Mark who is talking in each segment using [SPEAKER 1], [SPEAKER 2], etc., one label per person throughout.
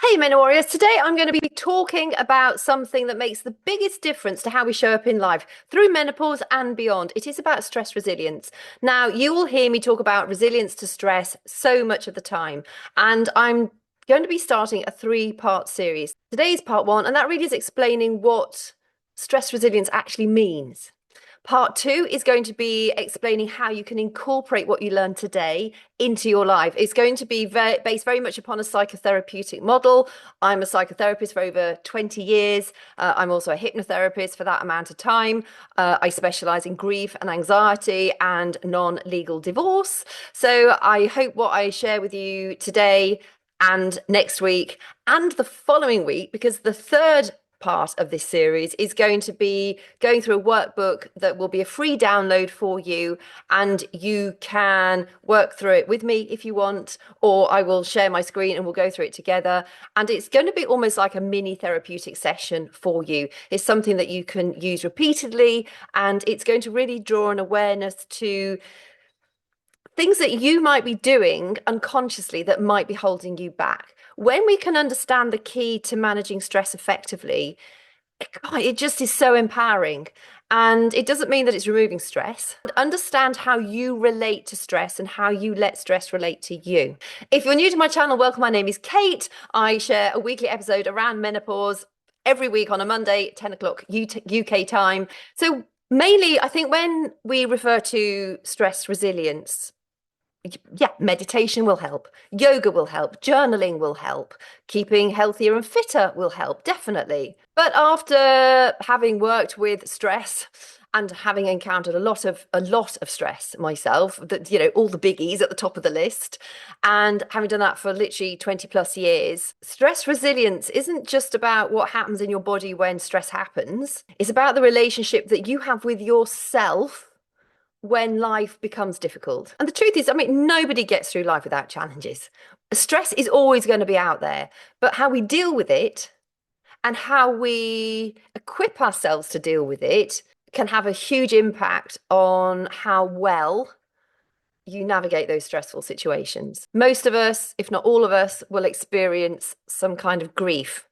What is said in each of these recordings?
[SPEAKER 1] Hey, Men Warriors. Today I'm going to be talking about something that makes the biggest difference to how we show up in life through menopause and beyond. It is about stress resilience. Now, you will hear me talk about resilience to stress so much of the time, and I'm going to be starting a three-part series. Today is part one, and that really is explaining what stress resilience actually means. Part two is going to be explaining how you can incorporate what you learned today into your life. It's going to be based very much upon a psychotherapeutic model. I'm a psychotherapist for over 20 years. I'm also a hypnotherapist for that amount of time. I specialize in grief and anxiety and non-legal divorce. So I hope what I share with you today and next week and the following week, because the third part of this series is going to be going through a workbook that will be a free download for you, and you can work through it with me if you want, or I will share my screen and we'll go through it together. And it's going to be almost like a mini therapeutic session for you. It's something that you can use repeatedly, and it's going to really draw an awareness to things that you might be doing unconsciously that might be holding you back. When we can understand the key to managing stress effectively, God, it just is so empowering. And it doesn't mean that it's removing stress. Understand how you relate to stress and how you let stress relate to you. If you're new to my channel, welcome. My name is Kate. I share a weekly episode around menopause every week on a Monday, 10 o'clock UK time. So mainly, I think when we refer to stress resilience, yeah, meditation will help, yoga will help, journaling will help, keeping healthier and fitter will help, definitely. But after having worked with stress and having encountered a lot of stress myself, that all the biggies at the top of the list, and having done that for literally 20 plus years, stress resilience isn't just about what happens in your body when stress happens. It's about the relationship that you have with yourself when life becomes difficult. And the truth is, I mean, nobody gets through life without challenges. Stress is always going to be out there, but how we deal with it and how we equip ourselves to deal with it can have a huge impact on how well you navigate those stressful situations. Most of us, if not all of us, will experience some kind of grief,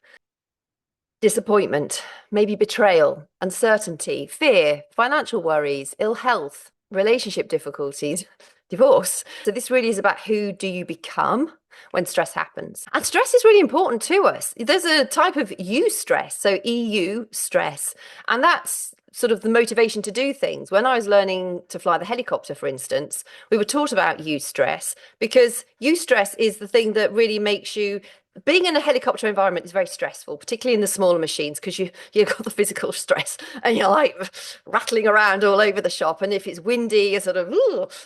[SPEAKER 1] disappointment, maybe betrayal, uncertainty, fear, financial worries, ill health, relationship difficulties, divorce. So this really is about who do you become when stress happens. And stress is really important to us. There's a type of eustress, so EU stress, and that's sort of the motivation to do things. When I was learning to fly the helicopter, for instance, we were taught about eustress because eustress is the thing that really makes you being in a helicopter environment is very stressful, particularly in the smaller machines, because you've got the physical stress and you're like rattling around all over the shop. And if it's windy, you're sort of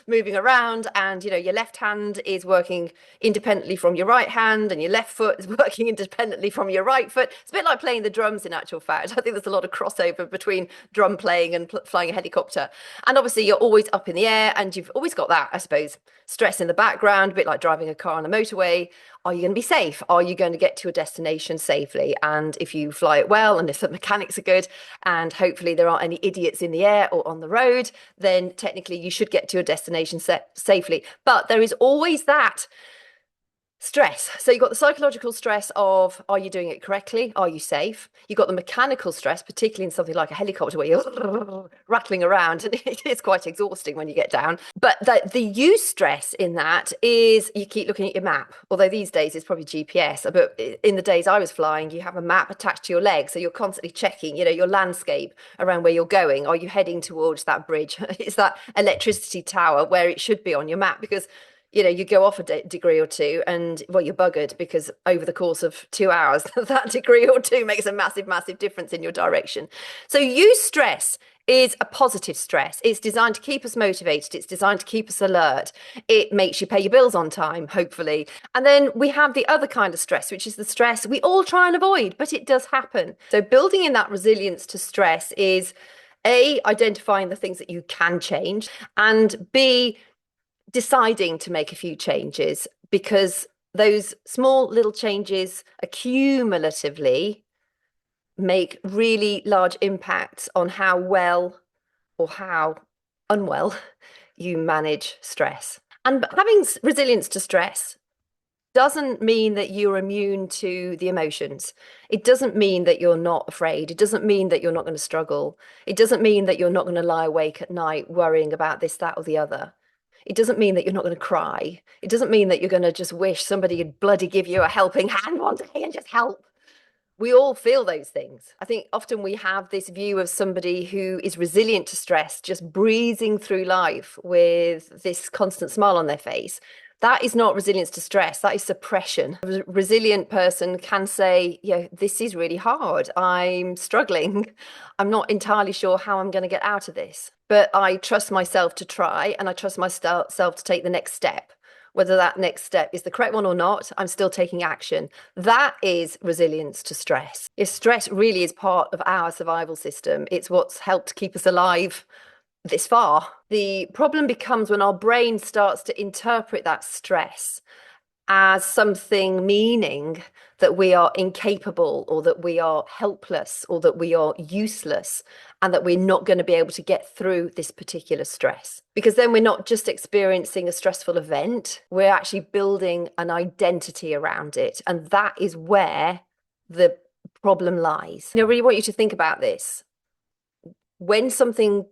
[SPEAKER 1] moving around, and your left hand is working independently from your right hand, and your left foot is working independently from your right foot. It's a bit like playing the drums, in actual fact. I think there's a lot of crossover between drum playing and flying a helicopter. And obviously, you're always up in the air, and you've always got that, I suppose, stress in the background, a bit like driving a car on a motorway. Are you going to be safe? Are you going to get to your destination safely? And if you fly it well, and if the mechanics are good, and hopefully there aren't any idiots in the air or on the road, then technically you should get to your destination safely. But there is always that stress. So you've got the psychological stress of, are you doing it correctly? Are you safe? You've got the mechanical stress, particularly in something like a helicopter where you're rattling around, and it is quite exhausting when you get down. But the use stress in that is you keep looking at your map, although these days it's probably GPS. But in the days I was flying, you have a map attached to your leg. So you're constantly checking, your landscape around where you're going. Are you heading towards that bridge? Is that electricity tower where it should be on your map? Because you go off a degree or two, and well, you're buggered, because over the course of 2 hours, that degree or two makes a massive, massive difference in your direction. So use stress is a positive stress. It's designed to keep us motivated. It's designed to keep us alert. It makes you pay your bills on time, hopefully. And then we have the other kind of stress, which is the stress we all try and avoid, but it does happen. So building in that resilience to stress is A, identifying the things that you can change, and B, deciding to make a few changes, because those small little changes accumulatively make really large impacts on how well or how unwell you manage stress. And having resilience to stress doesn't mean that you're immune to the emotions. It doesn't mean that you're not afraid. It doesn't mean that you're not going to struggle. It doesn't mean that you're not going to lie awake at night worrying about this, that, or the other. It doesn't mean that you're not going to cry. It doesn't mean that you're going to just wish somebody would bloody give you a helping hand one day and just help. We all feel those things. I think often we have this view of somebody who is resilient to stress, just breezing through life with this constant smile on their face. That is not resilience to stress. That is suppression. A resilient person can say, yeah, this is really hard. I'm struggling. I'm not entirely sure how I'm going to get out of this, but I trust myself to try and I trust myself to take the next step. Whether that next step is the correct one or not, I'm still taking action. That is resilience to stress. If stress really is part of our survival system, it's what's helped keep us alive this far. The problem becomes when our brain starts to interpret that stress as something meaning that we are incapable or that we are helpless or that we are useless and that we're not going to be able to get through this particular stress. Because then we're not just experiencing a stressful event, we're actually building an identity around it. And that is where the problem lies. I really want you to think about this. When something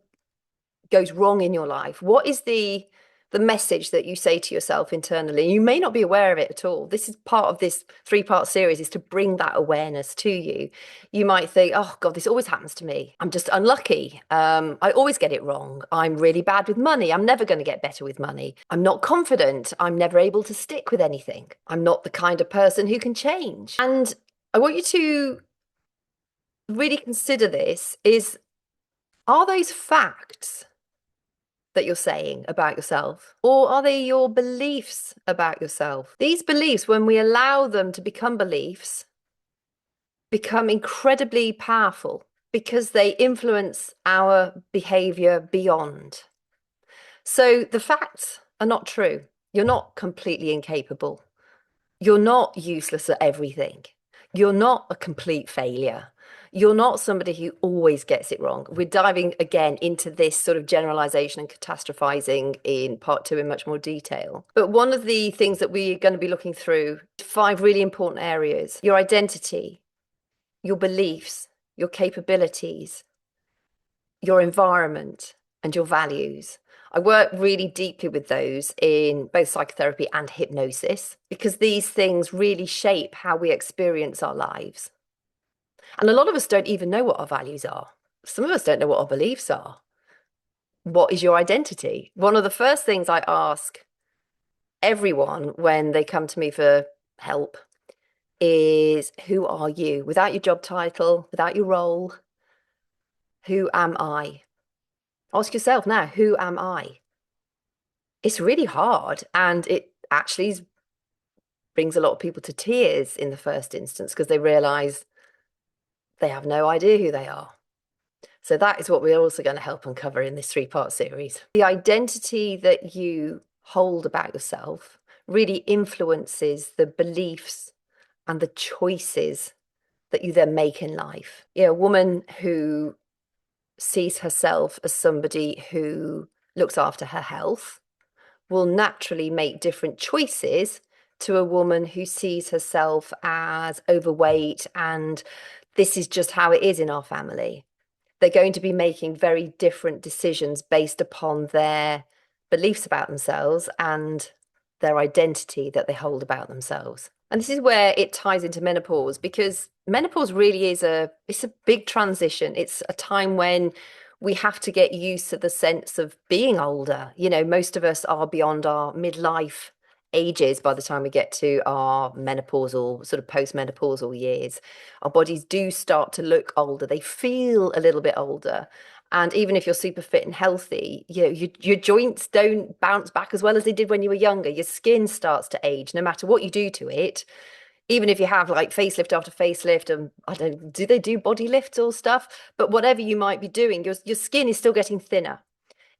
[SPEAKER 1] goes wrong in your life, what is the message that you say to yourself internally? You may not be aware of it at all. This is part of this 3-part series, is to bring that awareness to you. You might think, oh God, this always happens to me. I'm just unlucky. I always get it wrong. I'm really bad with money. I'm never going to get better with money. I'm not confident. I'm never able to stick with anything. I'm not the kind of person who can change. And I want you to really consider this is, are those facts that you're saying about yourself? Or are they your beliefs about yourself? These beliefs, when we allow them to become beliefs, become incredibly powerful because they influence our behavior beyond. So the facts are not true. You're not completely incapable. You're not useless at everything. You're not a complete failure. You're not somebody who always gets it wrong. We're diving again into this sort of generalization and catastrophizing in part 2 in much more detail. But one of the things that we're going to be looking through, 5 really important areas: your identity, your beliefs, your capabilities, your environment, and your values. I work really deeply with those in both psychotherapy and hypnosis because these things really shape how we experience our lives. And a lot of us don't even know what our values are. Some of us don't know what our beliefs are. What is your identity? One of the first things I ask everyone when they come to me for help is, who are you? Without your job title, without your role, who am I? Ask yourself now, who am I? It's really hard, and it actually brings a lot of people to tears in the first instance because they realize they have no idea who they are. So that is what we're also going to help uncover in this 3-part series. The identity that you hold about yourself really influences the beliefs and the choices that you then make in life. A woman who sees herself as somebody who looks after her health will naturally make different choices to a woman who sees herself as overweight and this is just how it is in our family. They're going to be making very different decisions based upon their beliefs about themselves and their identity that they hold about themselves. And this is where it ties into menopause, because menopause really is it's a big transition. It's a time when we have to get used to the sense of being older. Most of us are beyond our midlife ages by the time we get to our menopausal, sort of post-menopausal years. Our bodies do start to look older. They feel a little bit older. And even if you're super fit and healthy, your joints don't bounce back as well as they did when you were younger. Your skin starts to age no matter what you do to it. Even if you have like facelift after facelift, and I don't, do they do body lifts or stuff? But whatever you might be doing, your skin is still getting thinner.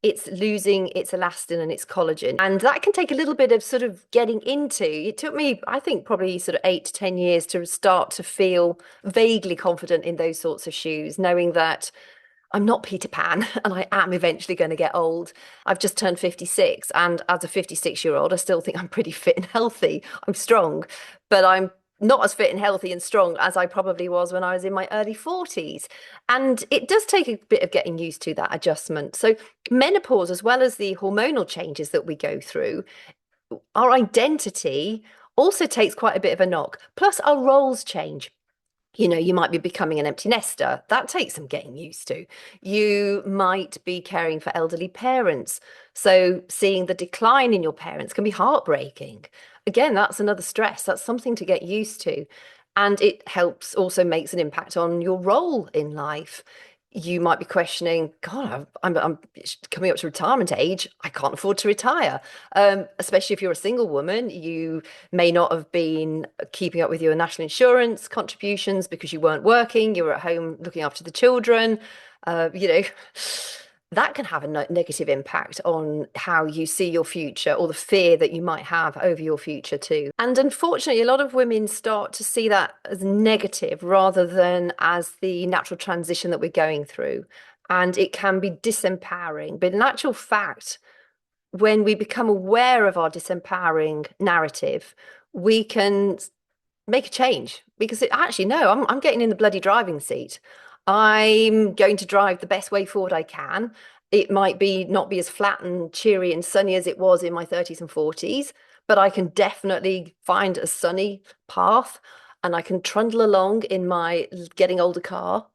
[SPEAKER 1] It's losing its elastin and its collagen. And that can take a little bit of sort of getting into. It took me, I think, probably sort of 8 to 10 years to start to feel vaguely confident in those sorts of shoes, knowing that I'm not Peter Pan and I am eventually going to get old. I've just turned 56, and as a 56-year-old, I still think I'm pretty fit and healthy. I'm strong, but I'm not as fit and healthy and strong as I probably was when I was in my early 40s. And it does take a bit of getting used to that adjustment. So, menopause, as well as the hormonal changes that we go through, our identity also takes quite a bit of a knock. Plus, our roles change. You might be becoming an empty nester. That takes some getting used to. You might be caring for elderly parents. So seeing the decline in your parents can be heartbreaking. Again, that's another stress. That's something to get used to. And it helps also makes an impact on your role in life. You might be questioning, God, I'm coming up to retirement age. I can't afford to retire. Especially if you're a single woman, you may not have been keeping up with your national insurance contributions because you weren't working, you were at home looking after the children. Uh, you know, that can have a negative impact on how you see your future or the fear that you might have over your future too. And unfortunately, a lot of women start to see that as negative rather than as the natural transition that we're going through. And it can be disempowering. But in actual fact, when we become aware of our disempowering narrative, we can make a change because actually, no, I'm getting in the bloody driving seat. I'm going to drive the best way forward I can. It might be not be as flat and cheery and sunny as it was in my 30s and 40s, but I can definitely find a sunny path and I can trundle along in my getting older car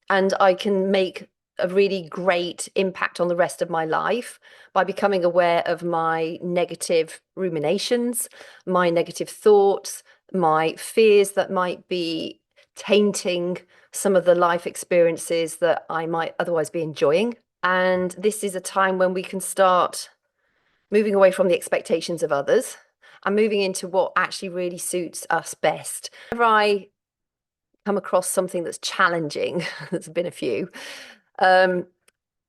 [SPEAKER 1] and I can make a really great impact on the rest of my life by becoming aware of my negative ruminations, my negative thoughts, my fears that might be tainting some of the life experiences that I might otherwise be enjoying. And this is a time when we can start moving away from the expectations of others and moving into what actually really suits us best. Whenever I come across something that's challenging, there's been a few, um,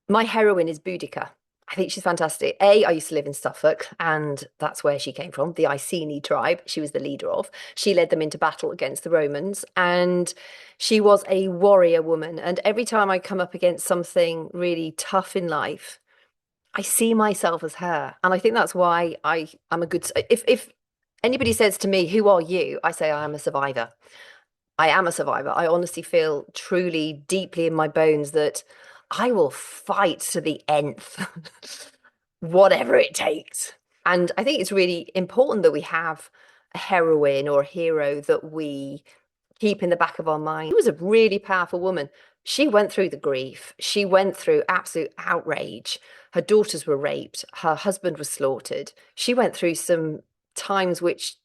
[SPEAKER 1] my heroine is Boudica. I think she's fantastic. I used to live in Suffolk, and that's where she came from, the Iceni tribe. She was the leader of. She led them into battle against the Romans, and she was a warrior woman. And every time I come up against something really tough in life, I see myself as her. And I think that's why I'm a good. If anybody says to me, "Who are you?" I say I am a survivor. I am a survivor. I honestly feel truly deeply in my bones that I will fight to the nth, whatever it takes. And I think it's really important that we have a heroine or a hero that we keep in the back of our mind. She was a really powerful woman. She went through the grief. She went through absolute outrage. Her daughters were raped. Her husband was slaughtered. She went through some times which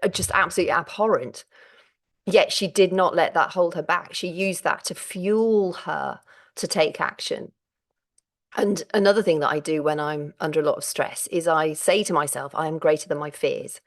[SPEAKER 1] are just absolutely abhorrent. Yet she did not let that hold her back. She used that to fuel her to take action. And another thing that I do when I'm under a lot of stress is I say to myself, I am greater than my fears.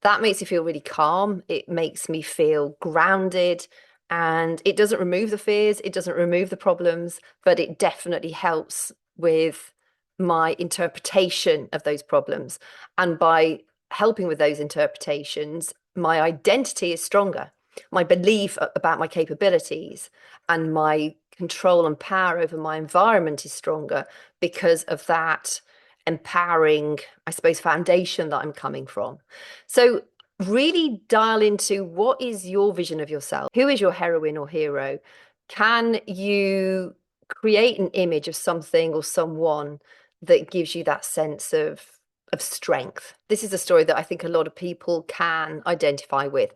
[SPEAKER 1] That makes me feel really calm. It makes me feel grounded. And it doesn't remove the fears, it doesn't remove the problems, but it definitely helps with my interpretation of those problems. And by helping with those interpretations, my identity is stronger. My belief about my capabilities and my control and power over my environment is stronger because of that empowering, I suppose, foundation that I'm coming from. So really dial into what is your vision of yourself? Who is your heroine or hero? Can you create an image of something or someone that gives you that sense of strength? This is a story that I think a lot of people can identify with.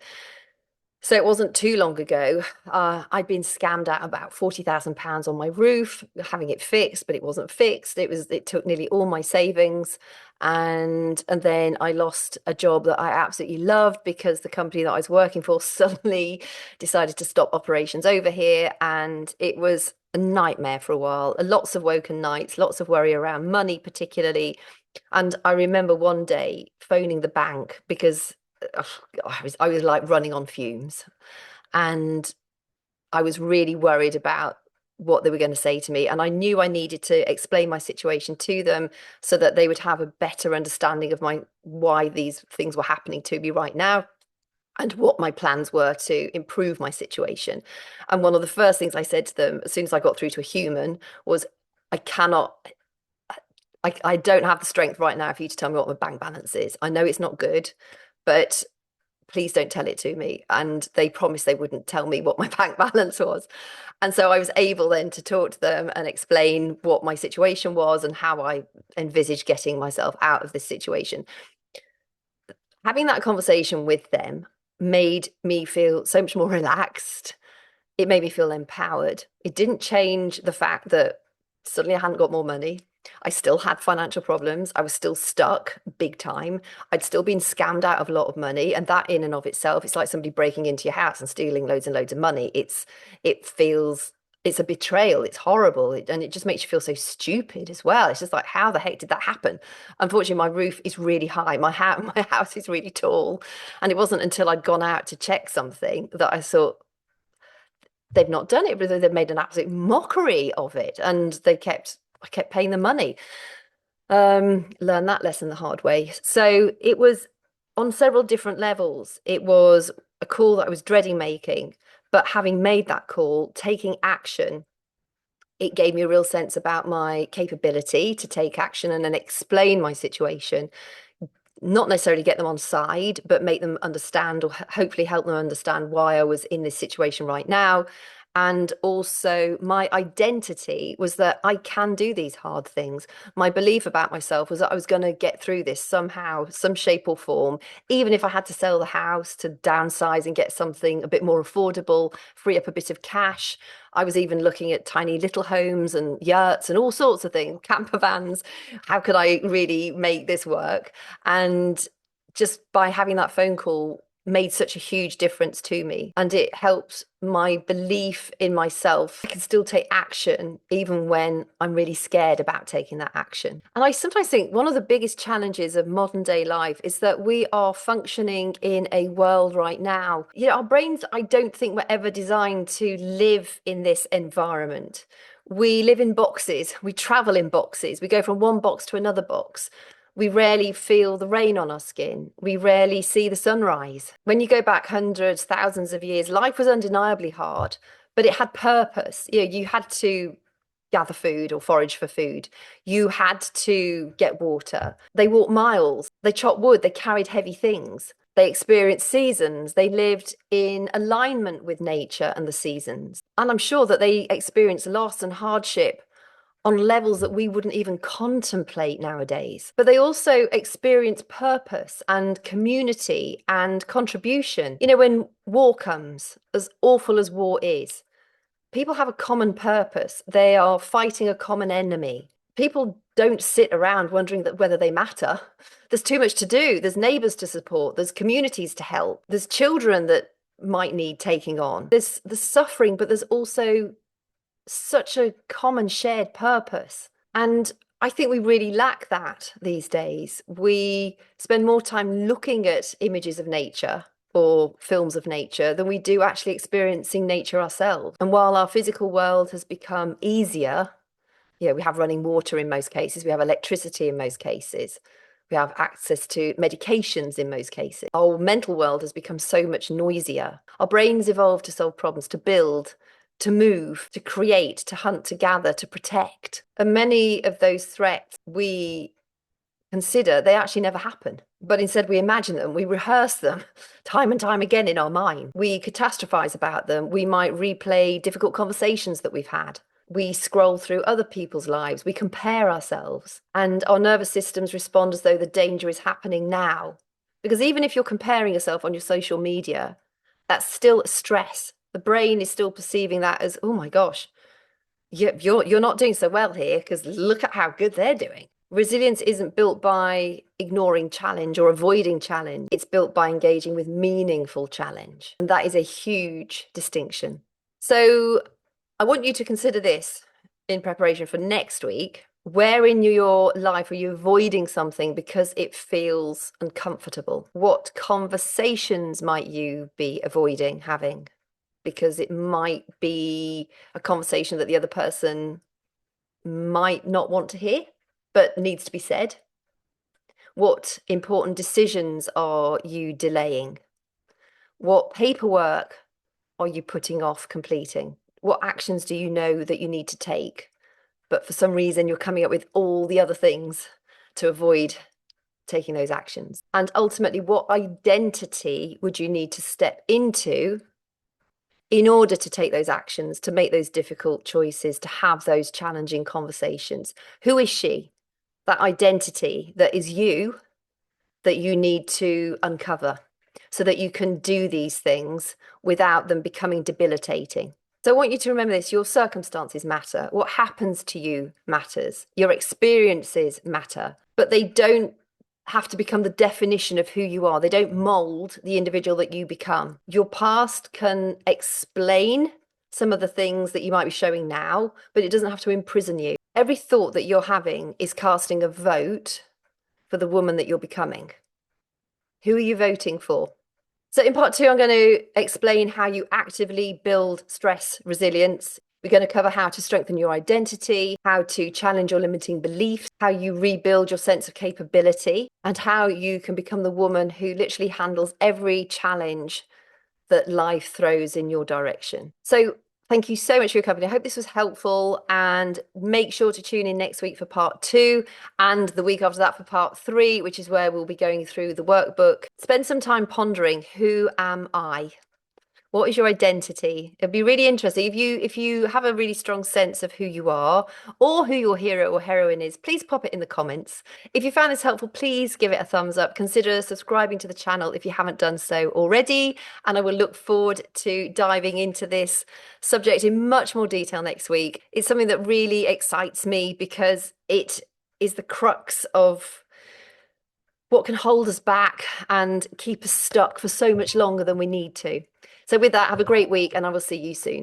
[SPEAKER 1] So it wasn't too long ago. I'd been scammed out about £40,000 on my roof, having it fixed, but it wasn't fixed. It took nearly all my savings. And then I lost a job that I absolutely loved because the company that I was working for suddenly decided to stop operations over here. And it was a nightmare for a while. Lots of woken nights, lots of worry around money, particularly. And I remember one day phoning the bank because I was like running on fumes, and I was really worried about what they were going to say to me. And I knew I needed to explain my situation to them so that they would have a better understanding of my why these things were happening to me right now. and what my plans were to improve my situation. And one of the first things I said to them as soon as I got through to a human was, I cannot, I don't have the strength right now for you to tell me what my bank balance is. I know it's not good, but please don't tell it to me. And they promised they wouldn't tell me what my bank balance was. And so I was able then to talk to them and explain what my situation was and how I envisaged getting myself out of this situation. Having that conversation with them made me feel so much more relaxed. It made me feel empowered. It didn't change the fact that suddenly I hadn't got more money. I still had financial problems. I was still stuck big time. I'd still been scammed out of a lot of money. And that in and of itself, it's like somebody breaking into your house and stealing loads and loads of money. It feels, it's a betrayal. It's horrible. And it just makes you feel so stupid as well. It's just like, how the heck did that happen? Unfortunately, my roof is really high. My house is really tall. And it wasn't until I'd gone out to check something that I thought, they've not done it, but they've made an absolute mockery of it. And I kept paying the money. Learned that lesson the hard way. So it was on several different levels. It was a call that I was dreading making, but having made that call, taking action, it gave me a real sense about my capability to take action and then explain my situation, not necessarily get them on side, but make them understand, or hopefully help them understand why I was in this situation right now. And also, my identity was that I can do these hard things. My belief about myself was that I was going to get through this somehow, some shape or form, even if I had to sell the house to downsize and get something a bit more affordable, free up a bit of cash. I was even looking at tiny little homes and yurts and all sorts of things, camper vans. How could I really make this work? And just by having that phone call made such a huge difference to me. And it helped my belief in myself. I can still take action even when I'm really scared about taking that action. And I sometimes think one of the biggest challenges of modern day life is that we are functioning in a world right now. You know, our brains, I don't think were ever designed to live in this environment. We live in boxes, we travel in boxes, we go from one box to another box. We rarely feel the rain on our skin. We rarely see the sunrise. When you go back hundreds, thousands of years, life was undeniably hard, but it had purpose. You know, you had to gather food or forage for food. You had to get water. They walked miles. They chopped wood. They carried heavy things. They experienced seasons. They lived in alignment with nature and the seasons. And I'm sure that they experienced loss and hardship on levels that we wouldn't even contemplate nowadays. But they also experience purpose and community and contribution. You know, when war comes, as awful as war is, people have a common purpose. They are fighting a common enemy. People don't sit around wondering that whether they matter. There's too much to do. There's neighbors to support. There's communities to help. There's children that might need taking on. There's the suffering, but there's also such a common shared purpose. And I think we really lack that these days. We spend more time looking at images of nature or films of nature than we do actually experiencing nature ourselves. And while our physical world has become easier, you know, we have running water in most cases, we have electricity in most cases, we have access to medications in most cases. Our mental world has become so much noisier. Our brains evolved to solve problems, to build, to move, to create, to hunt, to gather, to protect. And many of those threats we consider, they actually never happen. But instead we imagine them, we rehearse them time and time again in our mind. We catastrophize about them. We might replay difficult conversations that we've had. We scroll through other people's lives. We compare ourselves. And our nervous systems respond as though the danger is happening now. Because even if you're comparing yourself on your social media, that's still stress. The brain is still perceiving that as, oh my gosh, you're not doing so well here because look at how good they're doing. Resilience isn't built by ignoring challenge or avoiding challenge. It's built by engaging with meaningful challenge. And that is a huge distinction. So I want you to consider this in preparation for next week. Where in your life are you avoiding something because it feels uncomfortable? What conversations might you be avoiding having? Because it might be a conversation that the other person might not want to hear, but needs to be said. What important decisions are you delaying? What paperwork are you putting off completing? What actions do you know that you need to take? But for some reason, you're coming up with all the other things to avoid taking those actions. And ultimately, what identity would you need to step into in order to take those actions, to make those difficult choices, to have those challenging conversations? Who is she? That identity that is you, that you need to uncover so that you can do these things without them becoming debilitating. So I want you to remember this: your circumstances matter. What happens to you matters. Your experiences matter, but they don't have to become the definition of who you are. They don't mold the individual that you become. Your past can explain some of the things that you might be showing now, but it doesn't have to imprison you. Every thought that you're having is casting a vote for the woman that you're becoming. Who are you voting for? So in part 2, I'm going to explain how you actively build stress resilience. We're going to cover how to strengthen your identity, how to challenge your limiting beliefs, how you rebuild your sense of capability, and how you can become the woman who literally handles every challenge that life throws in your direction. So thank you so much for your company. I hope this was helpful, and make sure to tune in next week for part 2 and the week after that for part 3, which is where we'll be going through the workbook. Spend some time pondering, who am I? What is your identity? It'd be really interesting if you have a really strong sense of who you are or who your hero or heroine is, please pop it in the comments. If you found this helpful, please give it a thumbs up. Consider subscribing to the channel if you haven't done so already. And I will look forward to diving into this subject in much more detail next week. It's something that really excites me because it is the crux of what can hold us back and keep us stuck for so much longer than we need to. So with that, have a great week, and I will see you soon.